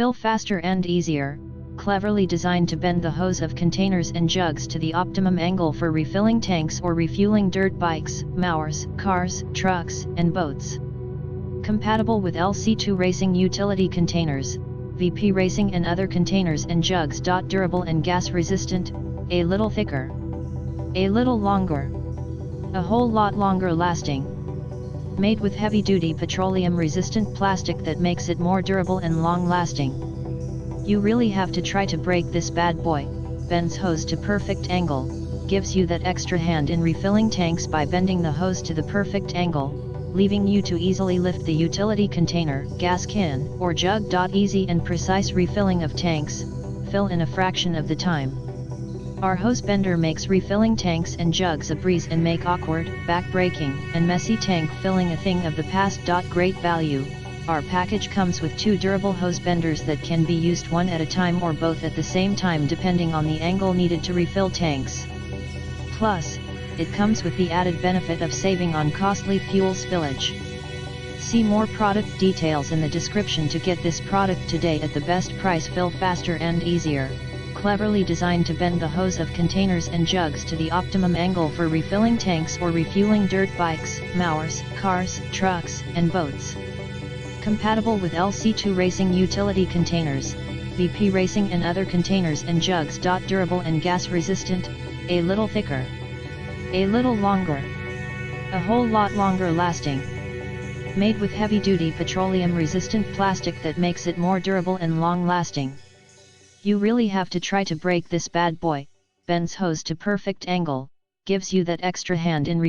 Fill faster and easier, cleverly designed to bend the hose of containers and jugs to the optimum angle for refilling tanks or refueling dirt bikes, mowers, cars, trucks, and boats. Compatible with LC2 Racing Utility Containers, VP Racing and other containers and jugs. Durable and gas resistant, a little thicker, a little longer, a whole lot longer lasting. Made with heavy-duty petroleum-resistant plastic that makes it more durable and long-lasting. You really have to try to break this bad boy. Bends hose to perfect angle, gives you that extra hand in refilling tanks by bending the hose to the perfect angle, leaving you to easily lift the utility container, gas can, or jug. Easy and precise refilling of tanks, fill in a fraction of the time. Our hose bender makes refilling tanks and jugs a breeze and make awkward, back-breaking, and messy tank filling a thing of the past. Great value. Our package comes with 2 durable hose benders that can be used one at a time or both at the same time depending on the angle needed to refill tanks. Plus, it comes with the added benefit of saving on costly fuel spillage. See more product details in the description to get this product today at the best price. Fill faster and easier. Cleverly designed to bend the hose of containers and jugs to the optimum angle for refilling tanks or refueling dirt bikes, mowers, cars, trucks, and boats. Compatible with LC2 Racing Utility Containers, VP Racing and other containers and jugs. Durable and gas resistant, a little thicker, a little longer, a whole lot longer lasting. Made with heavy-duty petroleum-resistant plastic that makes it more durable and long-lasting. You really have to try to break this bad boy. Bends hose to perfect angle, gives you that extra hand in refilling